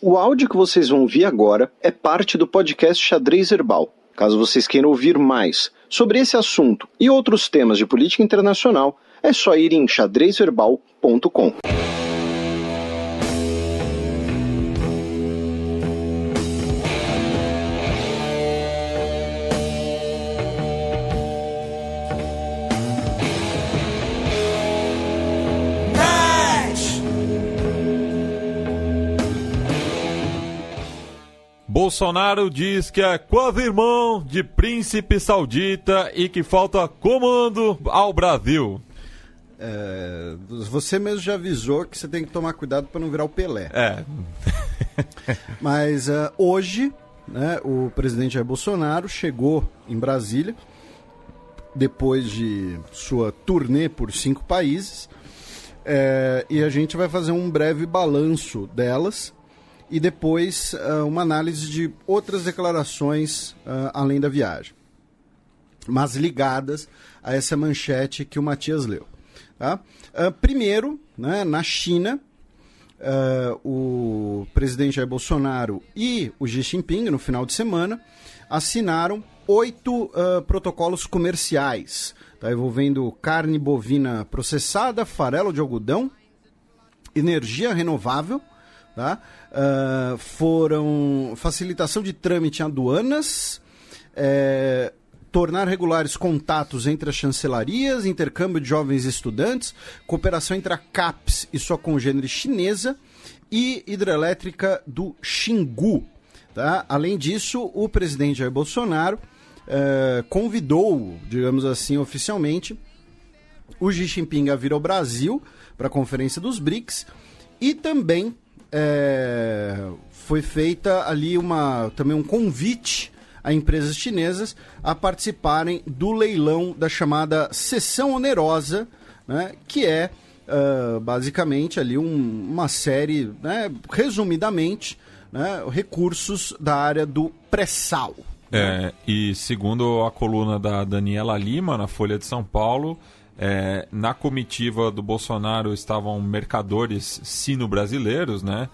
O áudio que vocês vão ouvir agora é parte do podcast Xadrez Herbal. Caso vocês queiram ouvir mais sobre esse assunto e outros temas de política internacional, é só ir em xadrezherbal.com. Bolsonaro diz que é quase irmão de príncipe saudita e que falta comando ao Brasil. Você mesmo já avisou que você tem que tomar cuidado para não virar o Pelé. Mas hoje, né, o presidente Jair Bolsonaro chegou em Brasília, depois de sua turnê por 5 países, e a gente vai fazer um breve balanço delas, e depois uma análise de outras declarações além da viagem, mas ligadas a essa manchete que o Matias leu. Tá? Primeiro, né, na China, o presidente Jair Bolsonaro e o Xi Jinping, no final de semana, assinaram 8 protocolos comerciais, tá, envolvendo carne bovina processada, farelo de algodão, energia renovável, tá? Foram facilitação de trâmite em aduanas, tornar regulares contatos entre as chancelarias, intercâmbio de jovens estudantes, cooperação entre a CAPES e sua congênere chinesa e hidrelétrica do Xingu. Tá? Além disso, o presidente Jair Bolsonaro convidou, digamos assim, oficialmente, o Xi Jinping a vir ao Brasil para a Conferência dos BRICS e também foi feita ali também um convite a empresas chinesas a participarem do leilão da chamada cessão onerosa, né, que é basicamente ali uma série, né, resumidamente, né, recursos da área do pré-sal. E segundo a coluna da Daniela Lima, na Folha de São Paulo, na comitiva do Bolsonaro estavam mercadores sino-brasileiros, né,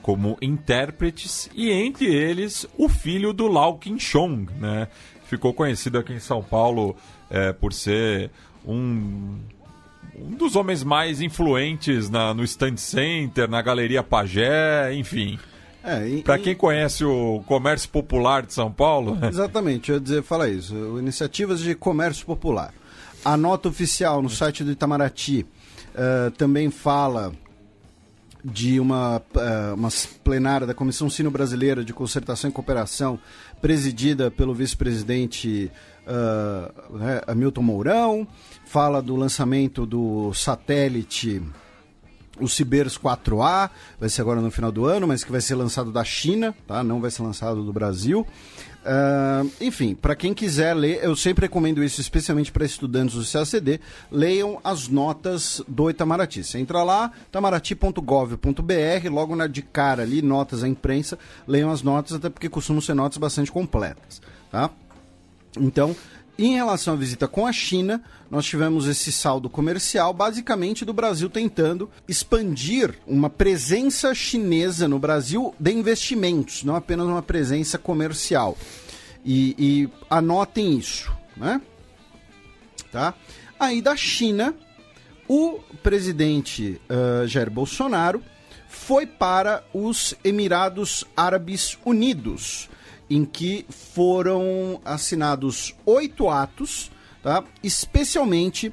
como intérpretes, e entre eles o filho do Lau Qin-chong, né, ficou conhecido aqui em São Paulo por ser um dos homens mais influentes no Stand Center, na Galeria Pajé, enfim. Para quem conhece o comércio popular de São Paulo... Exatamente, eu ia falar isso, iniciativas de comércio popular. A nota oficial no site do Itamaraty também fala de uma plenária da Comissão Sino-Brasileira de Concertação e Cooperação, presidida pelo vice-presidente Hamilton Mourão, fala do lançamento do satélite, o Cibers 4A, vai ser agora no final do ano, mas que vai ser lançado da China, tá? Não vai ser lançado do Brasil. Enfim, para quem quiser ler, eu sempre recomendo isso, especialmente para estudantes do CACD, leiam as notas do Itamaraty. Você entra lá, itamaraty.gov.br, logo de cara ali, notas à imprensa, leiam as notas, até porque costumam ser notas bastante completas, tá? Então, em relação à visita com a China, nós tivemos esse saldo comercial, basicamente do Brasil tentando expandir uma presença chinesa no Brasil de investimentos, não apenas uma presença comercial. E anotem isso, né? Tá? Aí da China, o presidente Jair Bolsonaro foi para os Emirados Árabes Unidos, em que foram assinados 8 atos, tá? Especialmente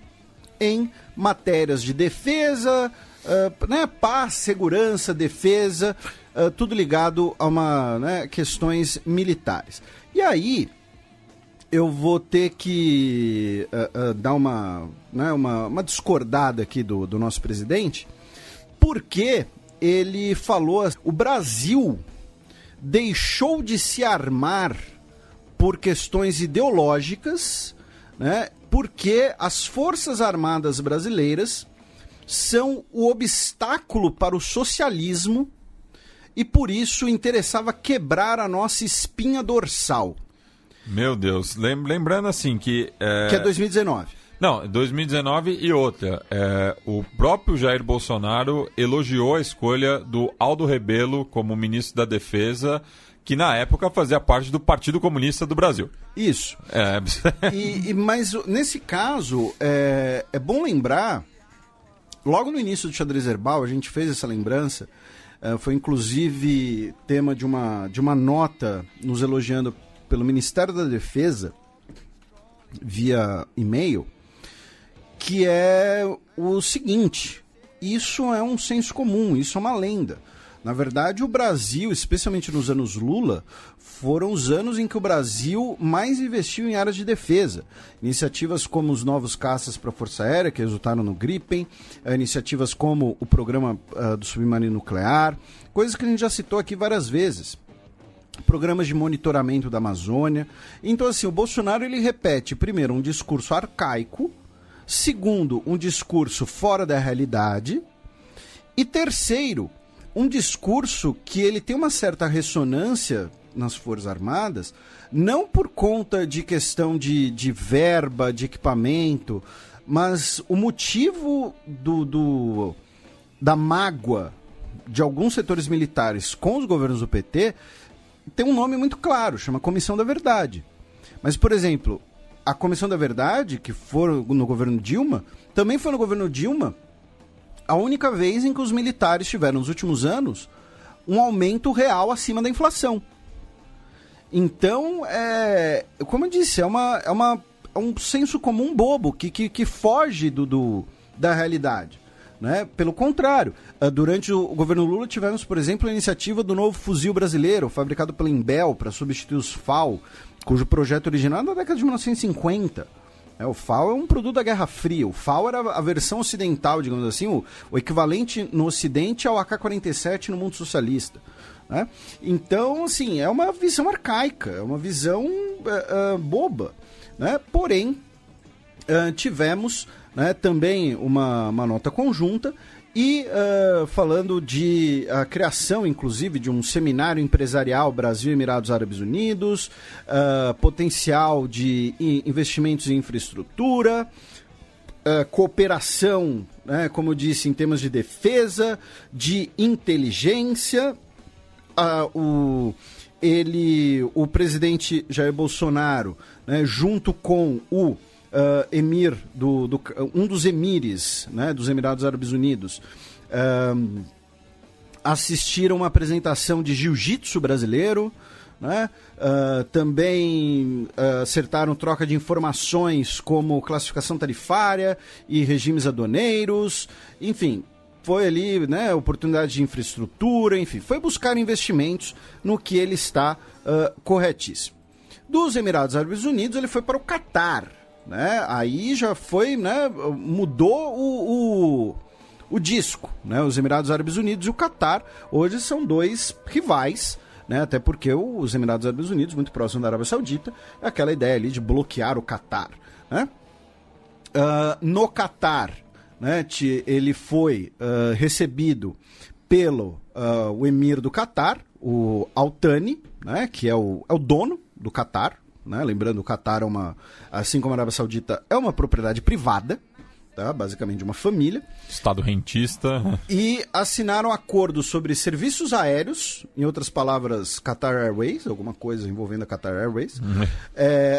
em matérias de defesa, paz, segurança, defesa, tudo ligado a questões militares. E aí, eu vou ter que dar uma discordada aqui do nosso presidente, porque ele falou, o Brasil deixou de se armar por questões ideológicas, né, porque as Forças Armadas brasileiras são o obstáculo para o socialismo e por isso interessava quebrar a nossa espinha dorsal. Meu Deus, lembrando assim que... Que é 2019. Não, 2019 e outra. O próprio Jair Bolsonaro elogiou a escolha do Aldo Rebelo como ministro da Defesa, que na época fazia parte do Partido Comunista do Brasil. Isso. Mas nesse caso, é bom lembrar, logo no início do Xadrez Herbal, a gente fez essa lembrança, foi inclusive tema de uma nota nos elogiando pelo Ministério da Defesa, via e-mail, que é o seguinte: isso é um senso comum, isso é uma lenda. Na verdade, o Brasil, especialmente nos anos Lula, foram os anos em que o Brasil mais investiu em áreas de defesa. Iniciativas como os novos caças para a Força Aérea, que resultaram no Gripen, iniciativas como o programa do submarino nuclear, coisas que a gente já citou aqui várias vezes. Programas de monitoramento da Amazônia. Então, assim, o Bolsonaro ele repete, primeiro, um discurso arcaico, segundo, um discurso fora da realidade, e terceiro, um discurso que ele tem uma certa ressonância nas Forças Armadas, não por conta de questão de verba, de equipamento, mas o motivo da mágoa de alguns setores militares com os governos do PT tem um nome muito claro, chama Comissão da Verdade. Mas, por exemplo, a Comissão da Verdade, que foi no governo Dilma, também foi no governo Dilma a única vez em que os militares tiveram, nos últimos anos, um aumento real acima da inflação. Então, como eu disse, é um senso comum bobo que foge da realidade. Né? Pelo contrário, durante o governo Lula tivemos, por exemplo, a iniciativa do novo fuzil brasileiro, fabricado pela Imbel para substituir os FAL, cujo projeto original é da década de 1950. O FAL é um produto da Guerra Fria. O FAL era a versão ocidental, digamos assim, o equivalente no Ocidente ao AK-47 no mundo socialista. Né? Então, assim, é uma visão arcaica, é uma visão boba. Né? Porém, tivemos, né, também uma nota conjunta e falando de a criação, inclusive, de um seminário empresarial Brasil e Emirados Árabes Unidos, potencial de investimentos em infraestrutura, cooperação, né, como eu disse, em temas de defesa, de inteligência. O presidente Jair Bolsonaro, né, junto com o emir um dos emires, né, dos Emirados Árabes Unidos, assistiram uma apresentação de jiu-jitsu brasileiro, né? Também acertaram troca de informações como classificação tarifária e regimes aduaneiros, enfim, foi ali, né, oportunidade de infraestrutura, enfim, foi buscar investimentos no que ele está corretíssimo. Dos Emirados Árabes Unidos ele foi para o Catar, né? Aí já foi, né, mudou o disco, né? Os Emirados Árabes Unidos e o Catar hoje são dois rivais, né? Até porque os Emirados Árabes Unidos, muito próximo da Arábia Saudita, é aquela ideia ali de bloquear o Catar, né? No Catar, né, ele foi recebido pelo o emir do Catar, o Al Thani, né, que é o dono do Catar. Né? Lembrando, o Catar assim como a Arábia Saudita, é uma propriedade privada, tá? Basicamente de uma família. Estado rentista. E assinaram acordos sobre serviços aéreos, em outras palavras, Qatar Airways, alguma coisa envolvendo a Qatar Airways.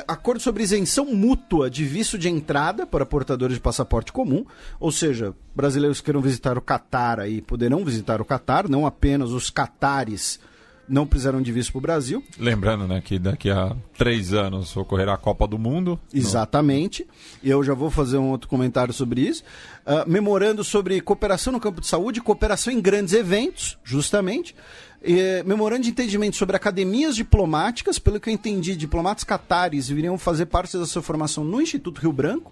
Acordo sobre isenção mútua de visto de entrada para portadores de passaporte comum, ou seja, brasileiros que queiram visitar o Catar aí poderão visitar o Catar, não apenas os catares não precisarão de visto para o Brasil. Lembrando, né, que daqui a 3 anos ocorrerá a Copa do Mundo. Exatamente. E eu já vou fazer um outro comentário sobre isso. Memorando sobre cooperação no campo de saúde, cooperação em grandes eventos, justamente. Memorando de entendimento sobre academias diplomáticas. Pelo que eu entendi, diplomatas catares viriam fazer parte da sua formação no Instituto Rio Branco.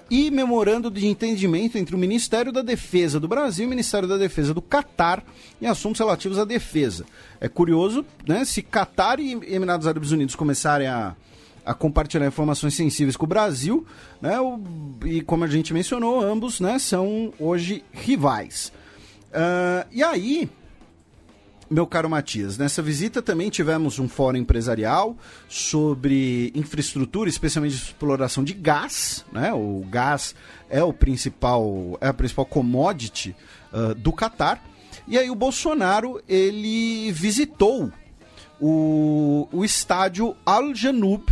E memorando de entendimento entre o Ministério da Defesa do Brasil e o Ministério da Defesa do Catar em assuntos relativos à defesa. É curioso, né, se Catar e Emirados Árabes Unidos começarem a compartilhar informações sensíveis com o Brasil, né, e como a gente mencionou, ambos, né, são hoje rivais. E aí, meu caro Matias, nessa visita também tivemos um fórum empresarial sobre infraestrutura, especialmente de exploração de gás, né? O gás é a principal commodity do Catar. E aí o Bolsonaro, ele visitou o estádio Al Janoub,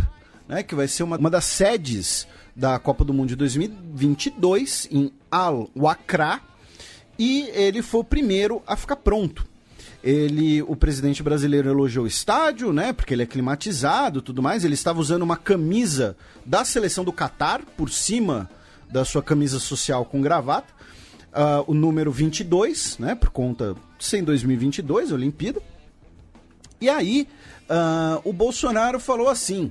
né? Que vai ser uma das sedes da Copa do Mundo de 2022, em Al Wakra, e ele foi o primeiro a ficar pronto. O presidente brasileiro elogiou o estádio, né, porque ele é climatizado e tudo mais. Ele estava usando uma camisa da seleção do Catar por cima da sua camisa social com gravata, o número 22, né, por conta de ser em 2022, a Olimpíada. E aí o Bolsonaro falou assim: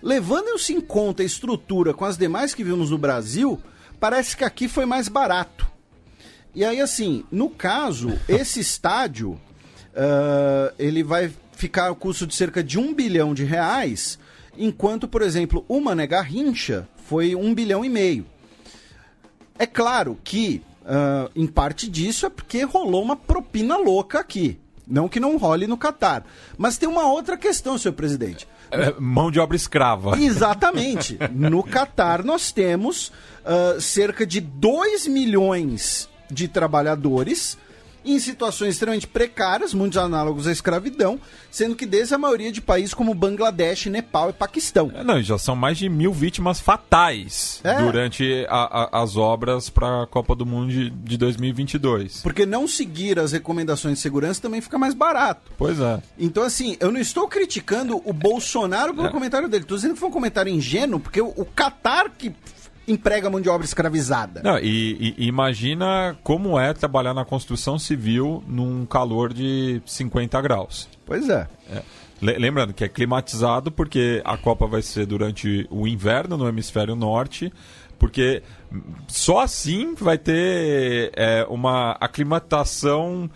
levando-se em conta a estrutura com as demais que vimos no Brasil, parece que aqui foi mais barato. E aí, assim, no caso, esse estádio, ele vai ficar ao custo de cerca de R$1 bilhão, enquanto, por exemplo, o Mané Garrincha foi R$1,5 bilhão. É claro que, em parte disso, é porque rolou uma propina louca aqui. Não que não role no Catar. Mas tem uma outra questão, senhor presidente. Mão de obra escrava. Exatamente. No Catar nós temos cerca de 2 milhões de trabalhadores em situações extremamente precárias, muitos análogos à escravidão, sendo que desde a maioria de países como Bangladesh, Nepal e Paquistão. Não, já são mais de 1.000 vítimas fatais durante as obras para a Copa do Mundo de 2022. Porque não seguir as recomendações de segurança também fica mais barato. Pois é. Então, assim, eu não estou criticando o Bolsonaro pelo comentário dele. Estou dizendo que foi um comentário ingênuo, porque o Catar que emprega mão de obra escravizada. Não, e imagina como é trabalhar na construção civil num calor de 50 graus. Pois é. Lembrando que é climatizado porque a Copa vai ser durante o inverno no hemisfério norte, porque só assim vai ter uma aclimatação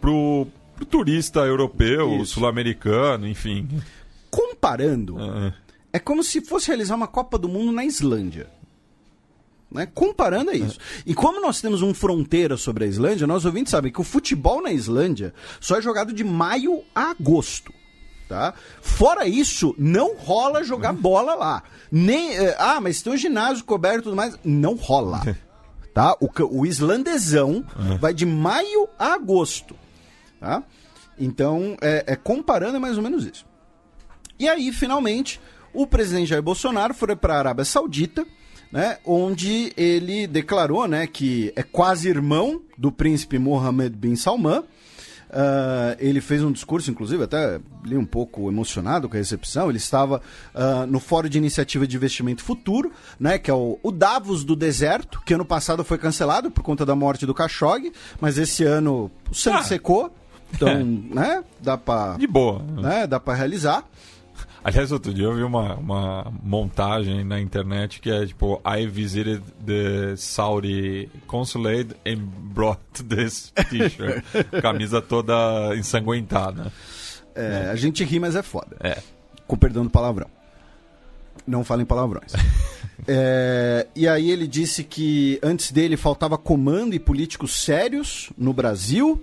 pro turista europeu, sul-americano, enfim. Comparando, é como se fosse realizar uma Copa do Mundo na Islândia. Né? Comparando é isso. E como nós temos um fronteira sobre a Islândia, nós ouvintes sabem que o futebol na Islândia só é jogado de maio a agosto. Tá? Fora isso, não rola jogar bola lá. Nem, mas tem um ginásio coberto e tudo mais. Não rola. Tá? O islandesão vai de maio a agosto. Tá? Então, comparando é mais ou menos isso. E aí, finalmente, o presidente Jair Bolsonaro foi para a Arábia Saudita, né, onde ele declarou, né, que é quase irmão do príncipe Mohammed bin Salman. Ele fez um discurso, inclusive, até li um pouco emocionado com a recepção. Ele estava no Fórum de Iniciativa de Investimento Futuro, né, que é o Davos do Deserto, que ano passado foi cancelado por conta da morte do Khashoggi, mas esse ano o sangue secou, então né, dá para de boa, né, dá para realizar. Aliás, outro dia eu vi uma montagem na internet que é tipo: I visited the Saudi consulate and brought this t-shirt. Camisa toda ensanguentada. A gente ri, mas é foda. Com perdão do palavrão. Não falem palavrões. E aí ele disse que antes dele faltava comando e políticos sérios no Brasil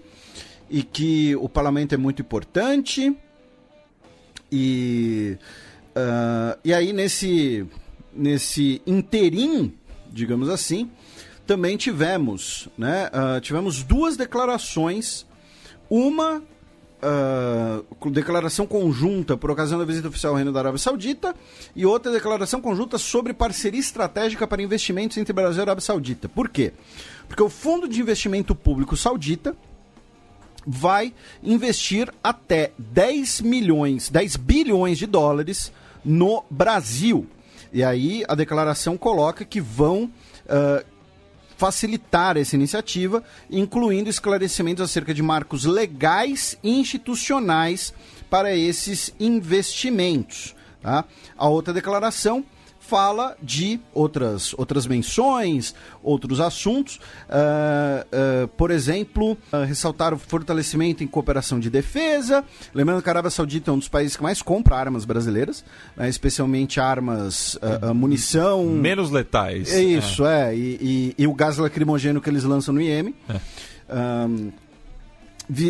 e que o parlamento é muito importante. E aí nesse interim, digamos assim, também tivemos duas declarações, uma declaração conjunta por ocasião da visita oficial ao Reino da Arábia Saudita e outra declaração conjunta sobre parceria estratégica para investimentos entre Brasil e Arábia Saudita. Por quê? Porque o Fundo de Investimento Público Saudita vai investir até 10 bilhões de dólares no Brasil. E aí a declaração coloca que vão facilitar essa iniciativa, incluindo esclarecimentos acerca de marcos legais e institucionais para esses investimentos. Tá? A outra declaração fala de outras menções, outros assuntos, por exemplo, ressaltar o fortalecimento em cooperação de defesa, lembrando que a Arábia Saudita é um dos países que mais compra armas brasileiras, né, especialmente armas, munição... Menos letais. É isso, e o gás lacrimogêneo que eles lançam no Iêmen.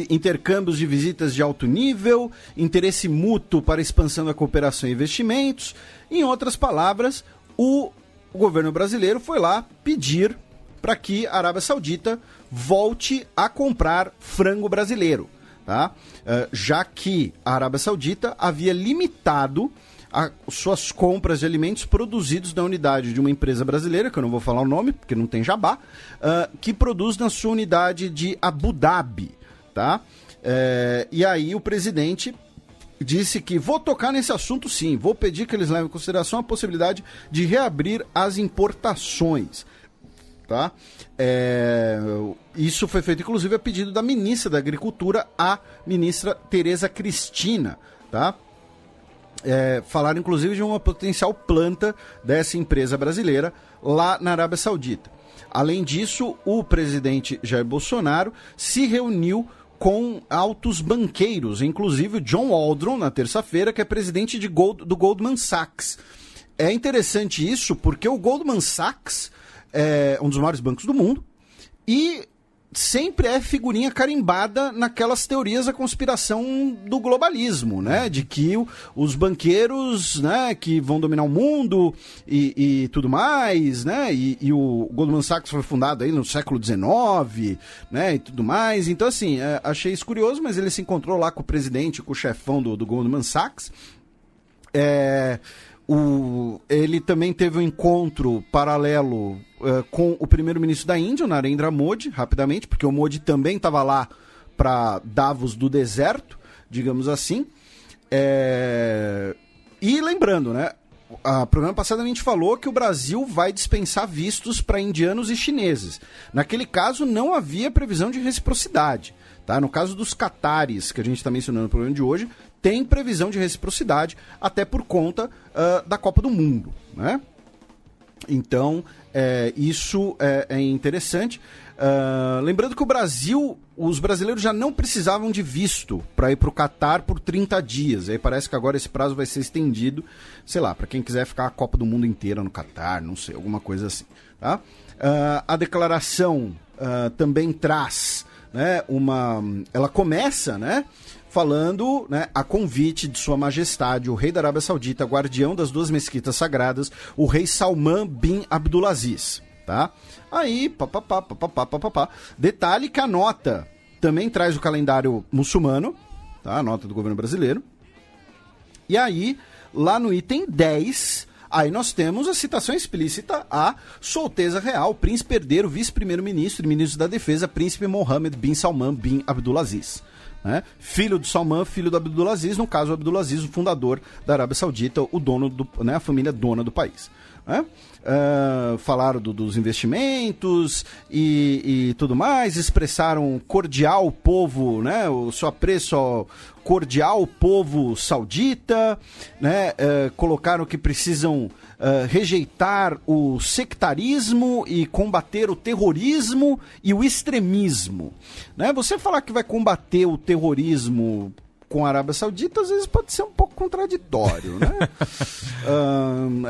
intercâmbios de visitas de alto nível, interesse mútuo para a expansão da cooperação e investimentos. Em outras palavras, o governo brasileiro foi lá pedir para que a Arábia Saudita volte a comprar frango brasileiro, tá? Já que a Arábia Saudita havia limitado suas compras de alimentos produzidos na unidade de uma empresa brasileira, que eu não vou falar o nome, porque não tem jabá, que produz na sua unidade de Abu Dhabi, tá? E aí o presidente disse que vou tocar nesse assunto sim, vou pedir que eles levem em consideração a possibilidade de reabrir as importações, tá? Isso foi feito inclusive a pedido da ministra da Agricultura, a ministra Tereza Cristina, tá? Falaram inclusive de uma potencial planta dessa empresa brasileira lá na Arábia Saudita. Além disso, o presidente Jair Bolsonaro se reuniu com altos banqueiros, inclusive o John Waldron, na terça-feira, que é presidente do Goldman Sachs. É interessante isso porque o Goldman Sachs é um dos maiores bancos do mundo e sempre é figurinha carimbada naquelas teorias da conspiração do globalismo, né? De que os banqueiros, né, que vão dominar o mundo e tudo mais, né? E o Goldman Sachs foi fundado aí no século XIX, né? E tudo mais. Então, assim, achei isso curioso, mas ele se encontrou lá com o presidente, com o chefão do Goldman Sachs. Ele também teve um encontro paralelo com o primeiro-ministro da Índia, o Narendra Modi, rapidamente, porque o Modi também estava lá para Davos do deserto, digamos assim. E lembrando, né, no programa passado a gente falou que o Brasil vai dispensar vistos para indianos e chineses. Naquele caso não havia previsão de reciprocidade. Tá? No caso dos catares, que a gente está mencionando no programa de hoje, tem previsão de reciprocidade, até por conta da Copa do Mundo, né? Então, isso é interessante. Lembrando que os brasileiros já não precisavam de visto para ir para o Catar por 30 dias. Aí parece que agora esse prazo vai ser estendido, sei lá, para quem quiser ficar a Copa do Mundo inteira no Catar, não sei, alguma coisa assim. Tá? A declaração também traz, né, ela começa, né, falando, né, a convite de Sua Majestade, o rei da Arábia Saudita, guardião das duas mesquitas sagradas, o rei Salman bin Abdulaziz, tá? Aí, detalhe que a nota também traz o calendário muçulmano, tá? A nota do governo brasileiro. E aí, lá no item 10, aí nós temos a citação explícita à Sua Alteza Real, Príncipe Herdeiro, Vice-Primeiro-Ministro e Ministro da Defesa, Príncipe Mohammed bin Salman bin Abdulaziz. Né? Filho do Salman, filho do Abdulaziz, no caso o Abdulaziz, o fundador da Arábia Saudita, o dono né, a família dona do país. Né? Falaram dos investimentos e tudo mais, expressaram cordial povo, né, o seu apreço ao cordial povo saudita, né, colocaram que precisam rejeitar o sectarismo e combater o terrorismo e o extremismo. Né? Você falar que vai combater o terrorismo com a Arábia Saudita, às vezes pode ser um pouco contraditório, né?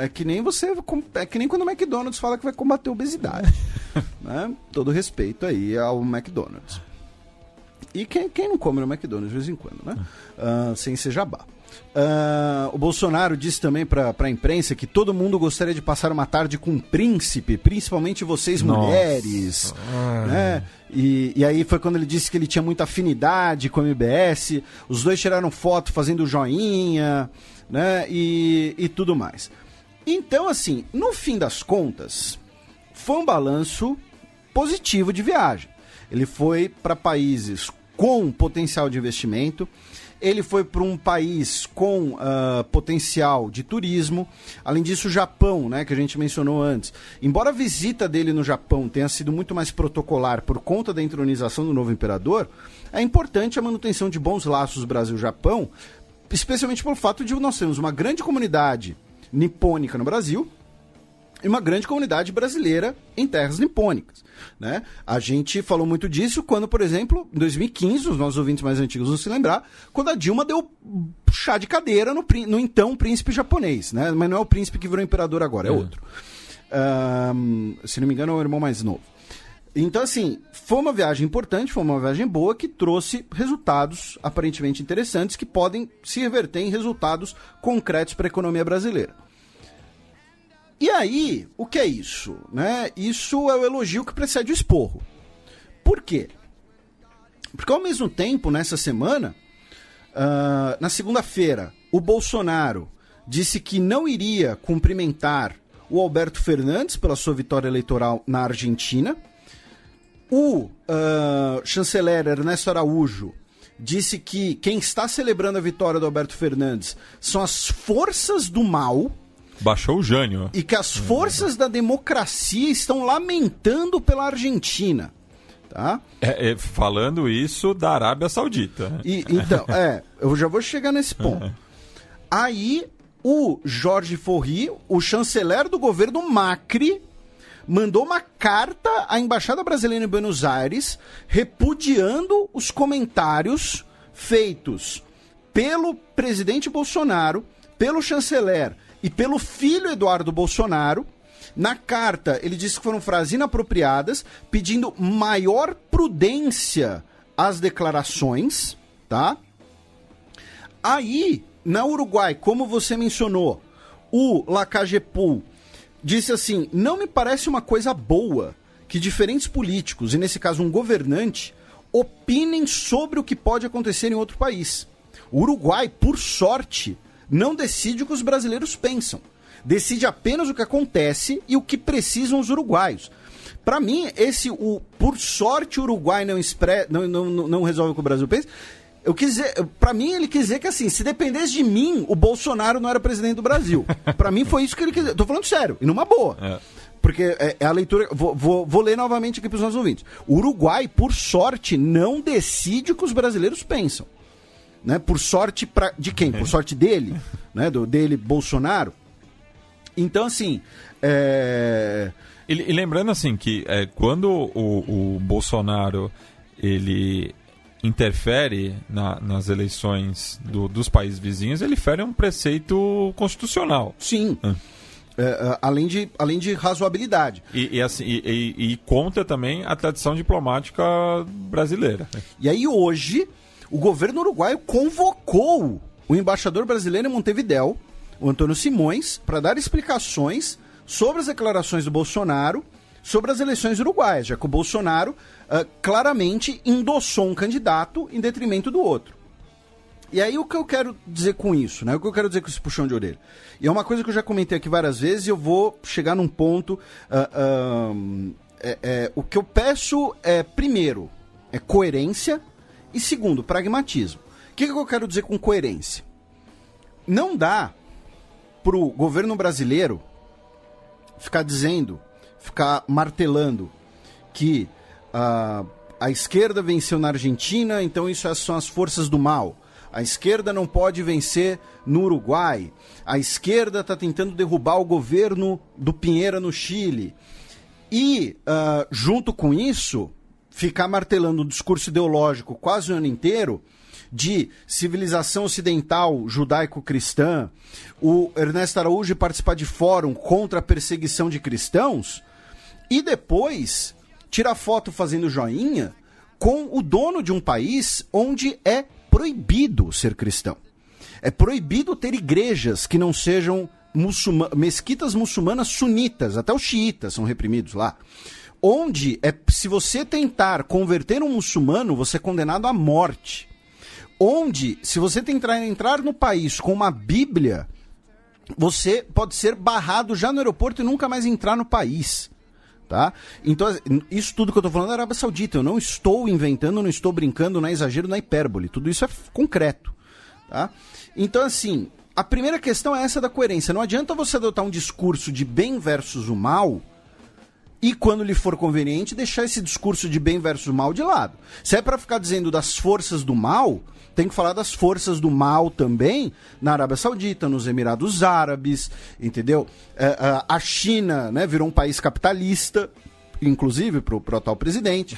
É que nem quando o McDonald's fala que vai combater a obesidade. Né? Todo respeito aí ao McDonald's. E quem não come no McDonald's de vez em quando, né? Sem ser jabá. O Bolsonaro disse também para a imprensa que todo mundo gostaria de passar uma tarde com um príncipe, principalmente vocês mulheres, né? E aí foi quando ele disse que ele tinha muita afinidade com o MBS, os dois tiraram foto fazendo joinha, né? E tudo mais. Então, assim, no fim das contas, foi um balanço positivo de viagem. Ele foi para países com potencial de investimento, ele foi para um país com potencial de turismo. Além disso, o Japão, né, que a gente mencionou antes. Embora a visita dele no Japão tenha sido muito mais protocolar por conta da entronização do novo imperador, é importante a manutenção de bons laços Brasil-Japão, especialmente pelo fato de nós termos uma grande comunidade nipônica no Brasil e uma grande comunidade brasileira em terras nipônicas, né? A gente falou muito disso quando, por exemplo, em 2015, os nossos ouvintes mais antigos vão se lembrar, quando a Dilma deu chá de cadeira no então príncipe japonês, né? Mas não é o príncipe que virou imperador agora, é outro. Se não me engano, é o irmão mais novo. Então, assim, foi uma viagem importante, foi uma viagem boa que trouxe resultados aparentemente interessantes que podem se reverter em resultados concretos para a economia brasileira. E aí, o que é isso? Né? Isso é o elogio que precede o esporro. Por quê? Porque ao mesmo tempo, nessa semana, na segunda-feira, o Bolsonaro disse que não iria cumprimentar o Alberto Fernandes pela sua vitória eleitoral na Argentina. O chanceler Ernesto Araújo disse que quem está celebrando a vitória do Alberto Fernandes são as forças do mal. Baixou o Jânio. E que as forças da democracia estão lamentando pela Argentina. Tá? Falando isso da Arábia Saudita. Então, eu já vou chegar nesse ponto. Aí, o Jorge Forri, o chanceler do governo Macri, mandou uma carta à Embaixada Brasileira em Buenos Aires repudiando os comentários feitos pelo presidente Bolsonaro, pelo chanceler e pelo filho Eduardo Bolsonaro. Na carta, ele disse que foram frases inapropriadas, pedindo maior prudência às declarações, tá? Aí, na Uruguai, como você mencionou, o Lacagepul disse assim: não me parece uma coisa boa que diferentes políticos, e nesse caso um governante, opinem sobre o que pode acontecer em outro país. O Uruguai, por sorte, não decide o que os brasileiros pensam. Decide apenas o que acontece e o que precisam os uruguaios. Para mim, por sorte o Uruguai não resolve o que o Brasil pensa. Para mim, ele quis dizer que assim, se dependesse de mim, o Bolsonaro não era presidente do Brasil. Para mim foi isso que ele quis dizer. Tô falando sério, e numa boa. Porque é a leitura... Vou ler novamente aqui para os nossos ouvintes. O Uruguai, por sorte, não decide o que os brasileiros pensam. Né? Por sorte de quem? Por sorte dele, né? Dele, Bolsonaro. Então, assim... E lembrando, assim, que quando o Bolsonaro ele interfere nas eleições dos países vizinhos, ele fere um preceito constitucional. Sim. Além de razoabilidade. E conta também a tradição diplomática brasileira. E aí hoje, o governo uruguaio convocou o embaixador brasileiro em Montevidéu, o Antônio Simões, para dar explicações sobre as declarações do Bolsonaro sobre as eleições uruguaias, já que o Bolsonaro claramente endossou um candidato em detrimento do outro. E aí o que eu quero dizer com isso, né? O que eu quero dizer com esse puxão de orelha? E é uma coisa que eu já comentei aqui várias vezes e eu vou chegar num ponto... o que eu peço primeiro, é coerência e segundo, pragmatismo. O que eu quero dizer com coerência? Não dá pro governo brasileiro ficar martelando que a esquerda venceu na Argentina, então isso são as forças do mal. A esquerda não pode vencer no Uruguai. A esquerda está tentando derrubar o governo do Piñera no Chile. E, junto com isso, ficar martelando um discurso ideológico quase o ano inteiro de civilização ocidental judaico-cristã, o Ernesto Araújo participar de fórum contra a perseguição de cristãos, e depois tirar foto fazendo joinha com o dono de um país onde é proibido ser cristão. É proibido ter igrejas que não sejam mesquitas muçulmanas sunitas, até os xiitas são reprimidos lá. Onde, se você tentar converter um muçulmano, você é condenado à morte. Onde, se você tentar entrar no país com uma Bíblia, você pode ser barrado já no aeroporto e nunca mais entrar no país. Tá? Então, isso tudo que eu estou falando é Arábia Saudita. Eu não estou inventando, não estou brincando, não é exagero, não é hipérbole. Tudo isso é concreto. Tá? Então, assim, a primeira questão é essa da coerência. Não adianta você adotar um discurso de bem versus o mal e, quando lhe for conveniente, deixar esse discurso de bem versus mal de lado. Se é para ficar dizendo das forças do mal, tem que falar das forças do mal também na Arábia Saudita, nos Emirados Árabes, entendeu? A China, né, virou um país capitalista, inclusive para o atual presidente.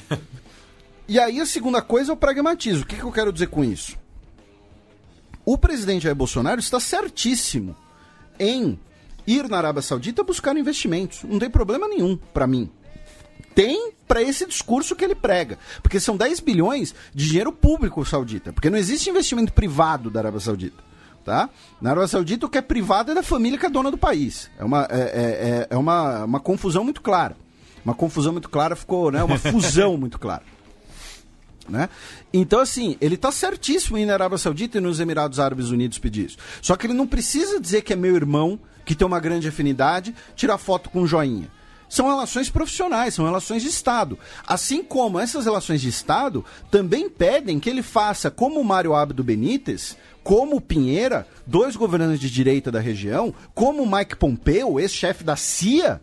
E aí a segunda coisa é o pragmatismo. O que eu quero dizer com isso? O presidente Jair Bolsonaro está certíssimo em ir na Arábia Saudita buscar investimentos. Não tem problema nenhum para mim. tem para esse discurso que ele prega. Porque são 10 bilhões de dinheiro público saudita. Porque não existe investimento privado da Arábia Saudita. Tá? Na Arábia Saudita, o que é privado é da família que é dona do país. É uma confusão muito clara. Uma confusão muito clara ficou, né? Uma fusão muito clara. Né? Então, assim, ele está certíssimo em ir na Arábia Saudita e nos Emirados Árabes Unidos pedir isso. Só que ele não precisa dizer que é meu irmão, que tem uma grande afinidade, tirar foto com um joinha. São relações profissionais, são relações de Estado. Assim como essas relações de Estado também pedem que ele faça como o Mário Abdo Benítez, como o Pinheira, 2 governantes de direita da região, como o Mike Pompeo, ex-chefe da CIA,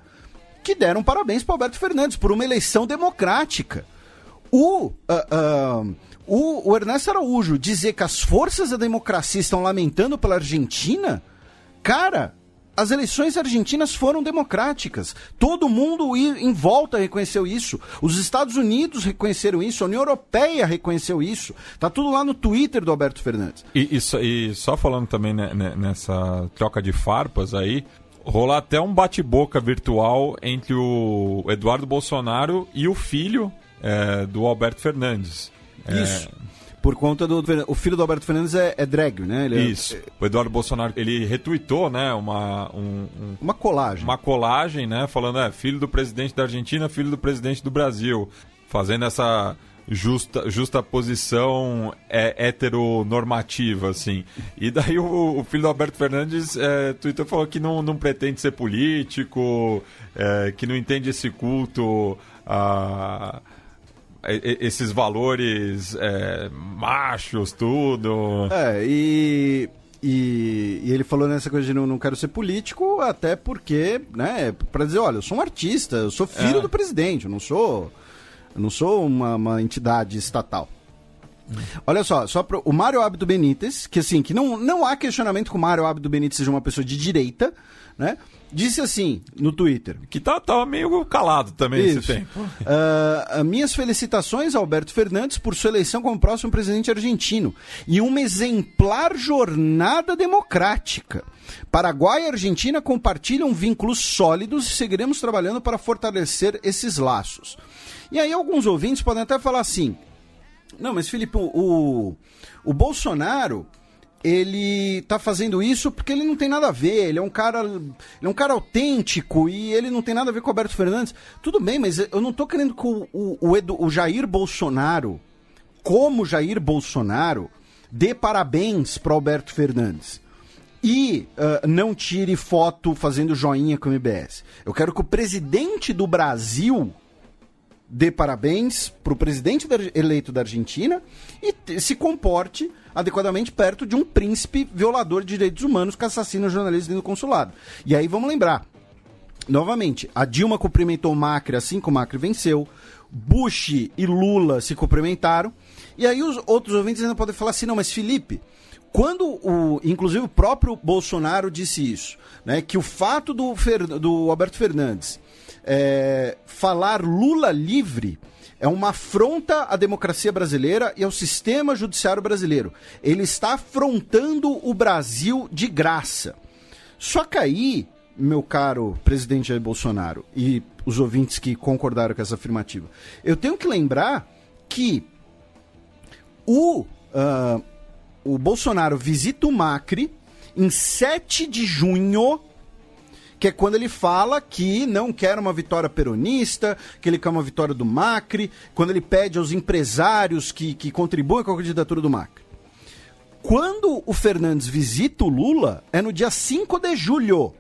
que deram parabéns para Alberto Fernandes por uma eleição democrática. O Ernesto Araújo dizer que as forças da democracia estão lamentando pela Argentina, cara, as eleições argentinas foram democráticas. Todo mundo em volta reconheceu isso. Os Estados Unidos reconheceram isso. A União Europeia reconheceu isso. Tá tudo lá no Twitter do Alberto Fernandes. E só falando também nessa troca de farpas aí, rolar até um bate-boca virtual entre o Eduardo Bolsonaro e o filho do Alberto Fernandes. Isso. Por conta do... O filho do Alberto Fernandes é drag, né? Isso. O Eduardo Bolsonaro, ele retweetou, né, uma colagem. Uma colagem, né, falando, filho do presidente da Argentina, filho do presidente do Brasil. Fazendo essa justa posição heteronormativa, assim. E daí o filho do Alberto Fernandes tweetou, falou que não pretende ser político, que não entende esse culto esses valores machos, tudo. E ele falou nessa coisa de não quero ser político, até porque, né, pra dizer, olha, eu sou um artista, eu sou filho do presidente, eu não sou uma entidade estatal. Olha só o Mário Abdo Benítez, que assim, que não há questionamento que o Mário Abdo Benítez seja uma pessoa de direita, né? Disse assim no Twitter. Que tava meio calado também esse tempo. Minhas felicitações a Alberto Fernandes por sua eleição como próximo presidente argentino e uma exemplar jornada democrática. Paraguai e Argentina compartilham vínculos sólidos e seguiremos trabalhando para fortalecer esses laços. E aí alguns ouvintes podem até falar assim, não, mas Felipe, o Bolsonaro, ele tá fazendo isso porque ele não tem nada a ver, ele é um cara autêntico e ele não tem nada a ver com o Alberto Fernandes. Tudo bem, mas eu não tô querendo que o Jair Bolsonaro, como Jair Bolsonaro, dê parabéns para Alberto Fernandes e não tire foto fazendo joinha com o MBS. Eu quero que o presidente do Brasil dê parabéns para o presidente eleito da Argentina e se comporte adequadamente perto de um príncipe violador de direitos humanos que assassina jornalistas dentro do consulado. E aí vamos lembrar, novamente, a Dilma cumprimentou o Macri assim que o Macri venceu, Bush e Lula se cumprimentaram, e aí os outros ouvintes ainda podem falar assim, não, mas Felipe, quando inclusive o próprio Bolsonaro disse isso, né, que o fato do Alberto Fernandes falar Lula livre é uma afronta à democracia brasileira e ao sistema judiciário brasileiro. Ele está afrontando o Brasil de graça. Só que aí, meu caro presidente Jair Bolsonaro e os ouvintes que concordaram com essa afirmativa, eu tenho que lembrar que o Bolsonaro visita o Macri em 7 de junho, que é quando ele fala que não quer uma vitória peronista, que ele quer uma vitória do Macri, quando ele pede aos empresários que contribuem com a candidatura do Macri. Quando o Fernandes visita o Lula, é no dia 5 de julho,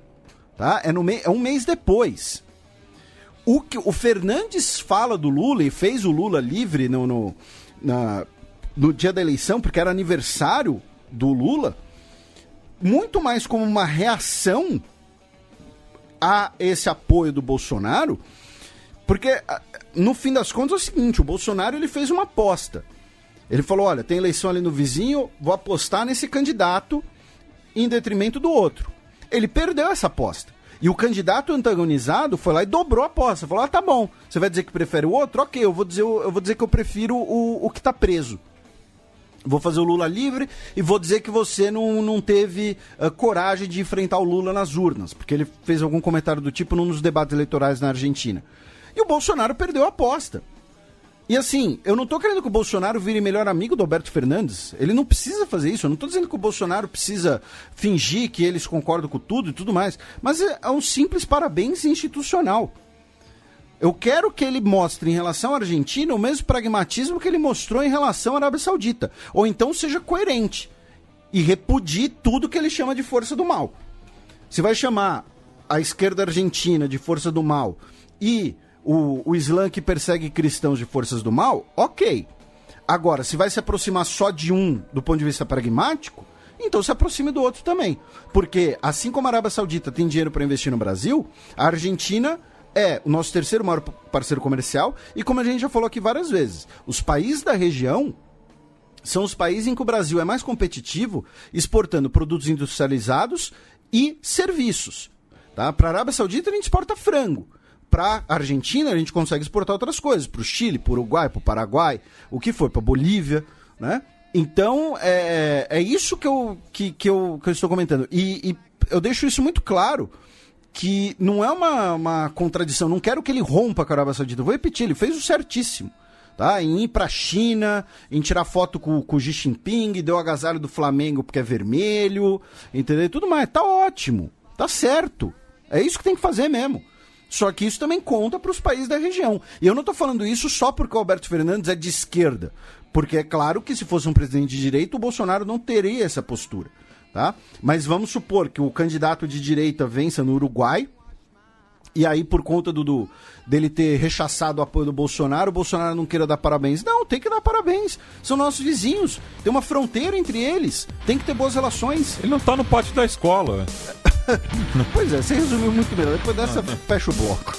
tá? É um mês depois. O que o Fernandes fala do Lula e fez o Lula livre no dia da eleição, porque era aniversário do Lula, muito mais como uma reação a esse apoio do Bolsonaro, porque no fim das contas é o seguinte, o Bolsonaro ele fez uma aposta. Ele falou, olha, tem eleição ali no vizinho, vou apostar nesse candidato em detrimento do outro. Ele perdeu essa aposta. E o candidato antagonizado foi lá e dobrou a aposta. Falou, tá bom, você vai dizer que prefere o outro? Ok, eu vou dizer que eu prefiro o que tá preso. Vou fazer o Lula livre e vou dizer que você não teve coragem de enfrentar o Lula nas urnas, porque ele fez algum comentário do tipo num dos debates eleitorais na Argentina. E o Bolsonaro perdeu a aposta. E assim, eu não tô querendo que o Bolsonaro vire melhor amigo do Alberto Fernandes. Ele não precisa fazer isso. Eu não tô dizendo que o Bolsonaro precisa fingir que eles concordam com tudo e tudo mais. Mas é um simples parabéns institucional. Eu quero que ele mostre em relação à Argentina o mesmo pragmatismo que ele mostrou em relação à Arábia Saudita. Ou então seja coerente e repudie tudo que ele chama de força do mal. Se vai chamar a esquerda argentina de força do mal e o Islã que persegue cristãos de forças do mal, ok. Agora, se vai se aproximar só de um do ponto de vista pragmático, então se aproxime do outro também. Porque, assim como a Arábia Saudita tem dinheiro para investir no Brasil, a Argentina é o nosso terceiro maior parceiro comercial e, como a gente já falou aqui várias vezes, os países da região são os países em que o Brasil é mais competitivo exportando produtos industrializados e serviços. Tá? Para a Arábia Saudita a gente exporta frango. Para a Argentina, a gente consegue exportar outras coisas. Para o Chile, para o Uruguai, para o Paraguai, o que for, para a Bolívia, né? Então, é isso que eu estou comentando. E eu deixo isso muito claro, que não é uma contradição. Não quero que ele rompa com a Arábia Saudita. Eu vou repetir, ele fez o certíssimo. Tá? Em ir para a China, em tirar foto com o Xi Jinping, deu o agasalho do Flamengo porque é vermelho, entendeu? E tudo mais. Tá ótimo, tá certo. É isso que tem que fazer mesmo. Só que isso também conta para os países da região. E eu não estou falando isso só porque o Alberto Fernandes é de esquerda. Porque é claro que se fosse um presidente de direita, o Bolsonaro não teria essa postura. Tá? Mas vamos supor que o candidato de direita vença no Uruguai, e aí por conta dele ter rechaçado o apoio do Bolsonaro, o Bolsonaro não queira dar parabéns. Não, tem que dar parabéns. São nossos vizinhos. Tem uma fronteira entre eles. Tem que ter boas relações. Ele não tá no pátio da escola. Pois é, você resumiu muito melhor. Depois dessa, fecha o bloco.